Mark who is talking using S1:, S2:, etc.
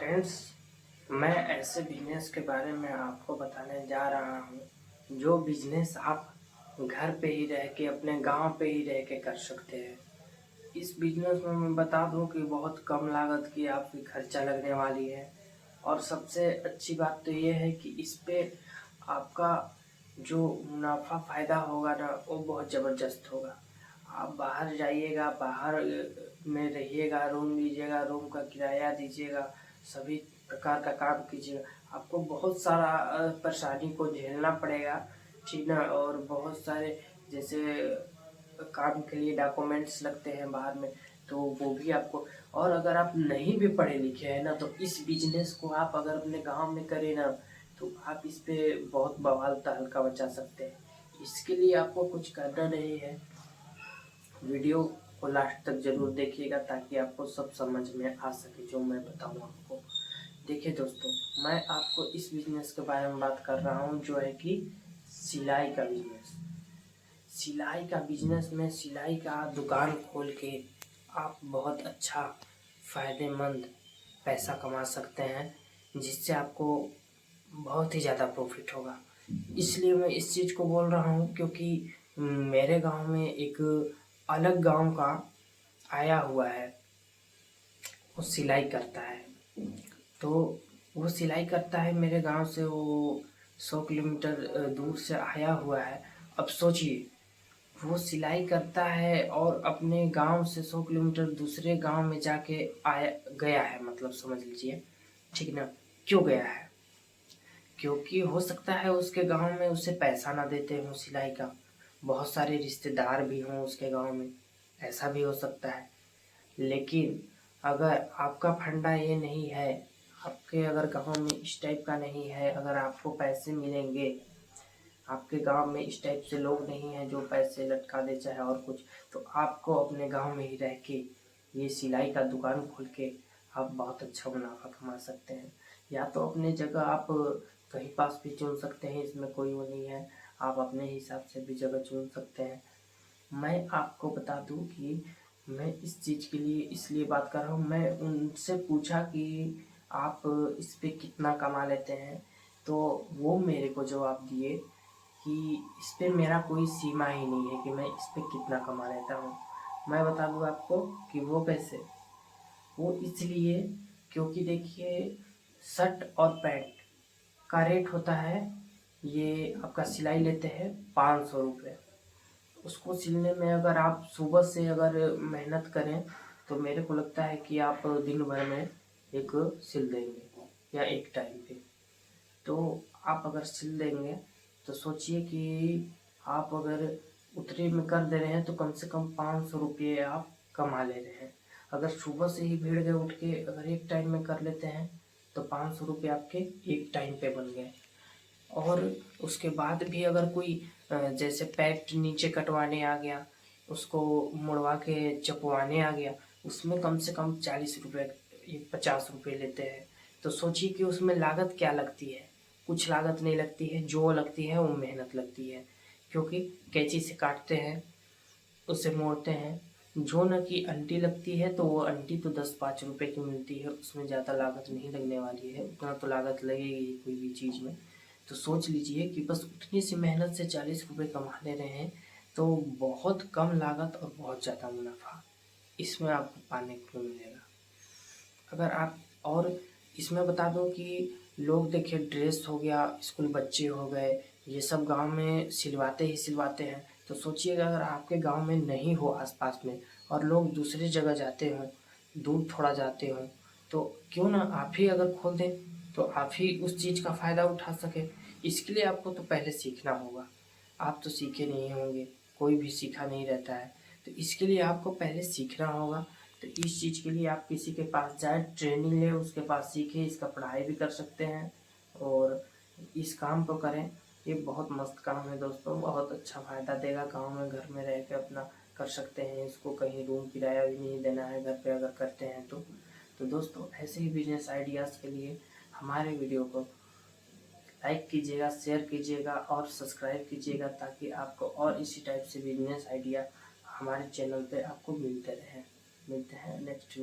S1: Friends, मैं ऐसे business के बारे में आपको बताने जा रहा हूँ जो बिजनेस आप घर पे ही रह के अपने गांव पे ही रह के कर सकते हैं। इस बिजनेस में मैं बता दूं कि बहुत कम लागत की आपकी खर्चा लगने वाली है और सबसे अच्छी बात तो ये है कि इस पे आपका जो मुनाफा फ़ायदा होगा ना वो बहुत ज़बरदस्त होगा। आप बाहर जाइएगा, बाहर में रहिएगा, रूम लीजिएगा, रूम का किराया दीजिएगा, सभी प्रकार का काम कीजिएगा, आपको बहुत सारा परेशानी को झेलना पड़ेगा, ठीक ना। और बहुत सारे जैसे काम के लिए डॉक्यूमेंट्स लगते हैं बाहर में, तो वो भी आपको। और अगर आप नहीं भी पढ़े लिखे हैं ना, तो इस बिजनेस को आप अगर अपने गांव में करें ना, तो आप इस पे बहुत बवाल तहलका मचा सकते हैं। इसके लिए आपको कुछ करना नहीं है। वीडियो को लास्ट तक जरूर देखिएगा ताकि आपको सब समझ में आ सके जो मैं बताऊँ आपको। देखिए दोस्तों, मैं आपको इस बिजनेस के बारे में बात कर रहा हूँ जो है कि सिलाई का बिजनेस। सिलाई का बिजनेस में सिलाई का दुकान खोल के आप बहुत अच्छा फ़ायदेमंद पैसा कमा सकते हैं, जिससे आपको बहुत ही ज़्यादा प्रॉफिट होगा। इसलिए मैं इस चीज़ को बोल रहा हूँ क्योंकि मेरे गांव में एक अलग गांव का आया हुआ है, वो सिलाई करता है। तो वो सिलाई करता है मेरे गांव से, वो 100 किलोमीटर दूर से आया हुआ है। अब सोचिए, वो सिलाई करता है और अपने गांव से 100 किलोमीटर दूसरे गांव में जाके आया गया है, मतलब समझ लीजिए, ठीक ना। क्यों गया है? क्योंकि हो सकता है उसके गांव में उसे पैसा ना देते हों सिलाई का, बहुत सारे रिश्तेदार भी हों उसके गांव में, ऐसा भी हो सकता है। लेकिन अगर आपका फंडा ये नहीं है, आपके अगर गांव में इस टाइप का नहीं है, अगर आपको पैसे मिलेंगे, आपके गांव में इस टाइप से लोग नहीं हैं जो पैसे लटका दे चाहे और कुछ, तो आपको अपने गांव में ही रह के ये सिलाई का दुकान खोल के आप बहुत अच्छा मुनाफा कमा सकते हैं। या तो अपने जगह आप कहीं पास भी चुन सकते हैं, इसमें कोई वो नहीं है, आप अपने हिसाब से भी जगह चुन सकते हैं। मैं आपको बता दूं कि मैं इस चीज़ के लिए इसलिए बात कर रहा हूँ। मैं उनसे पूछा कि आप इस पे कितना कमा लेते हैं, तो वो मेरे को जवाब दिए कि इस पे मेरा कोई सीमा ही नहीं है कि मैं इस पे कितना कमा लेता हूँ। मैं बता दूँ आपको कि वो कैसे। वो इसलिए क्योंकि देखिए, शर्ट और पैंट का रेट होता है, ये आपका सिलाई लेते हैं 500 रुपये। उसको सिलने में अगर आप सुबह से अगर मेहनत करें तो मेरे को लगता है कि आप दिन भर में एक सिल देंगे या एक टाइम पे। तो आप अगर सिल देंगे तो सोचिए कि आप अगर उतने में कर दे रहे हैं तो कम से कम 500 रुपये आप कमा ले रहे हैं। अगर सुबह से ही भीड़ गए उठ के अगर एक टाइम में कर लेते हैं तो 500 रुपये आपके एक टाइम पे बन गए। और उसके बाद भी अगर कोई जैसे पैंट नीचे कटवाने आ गया, उसको मुड़वा के चपवाने आ गया, उसमें कम से कम 40 रुपये, ये 50 रुपये लेते हैं। तो सोचिए कि उसमें लागत क्या लगती है। कुछ लागत नहीं लगती है, जो लगती है वो मेहनत लगती है, क्योंकि कैंची से काटते हैं, उसे मोड़ते हैं। जो न की अंटी लगती है तो वो अंटी तो 10-5 रुपये की मिलती है, उसमें ज़्यादा लागत नहीं लगने वाली है, उतना तो लागत लगेगी कोई भी चीज़ में। तो सोच लीजिए कि बस उतनी सी मेहनत से 40 रुपये कमा ले रहे हैं, तो बहुत कम लागत और बहुत ज़्यादा मुनाफा इसमें आपको पाने को मिलेगा। अगर आप और इसमें बता दूं कि लोग देखिए, ड्रेस हो गया, स्कूल बच्चे हो गए, ये सब गांव में सिलवाते ही सिलवाते हैं। तो सोचिएगा अगर आपके गांव में नहीं हो आसपास में और लोग दूसरी जगह जाते हों, दूर थोड़ा जाते हों, तो क्यों ना आप ही अगर खोल दें, तो आप ही उस चीज़ का फ़ायदा उठा सकें। इसके लिए आपको तो पहले सीखना होगा। आप तो सीखे नहीं होंगे, कोई भी सीखा नहीं रहता है, तो इसके लिए आपको पहले सीखना होगा। तो इस चीज़ के लिए आप किसी के पास जाएँ, ट्रेनिंग लें, उसके पास सीखें, इसका पढ़ाई भी कर सकते हैं और इस काम को करें। ये बहुत मस्त काम है दोस्तों, बहुत अच्छा फ़ायदा देगा। गांव में घर में रह के अपना कर सकते हैं इसको, कहीं रूम किराया भी नहीं देना है घर पे अगर करते हैं तो दोस्तों, ऐसे ही बिजनेस आइडियाज़ के लिए हमारे वीडियो को लाइक कीजिएगा, शेयर कीजिएगा और सब्सक्राइब कीजिएगा, ताकि आपको और इसी टाइप से बिजनेस आइडिया हमारे चैनल पे आपको मिलते हैं नेक्स्ट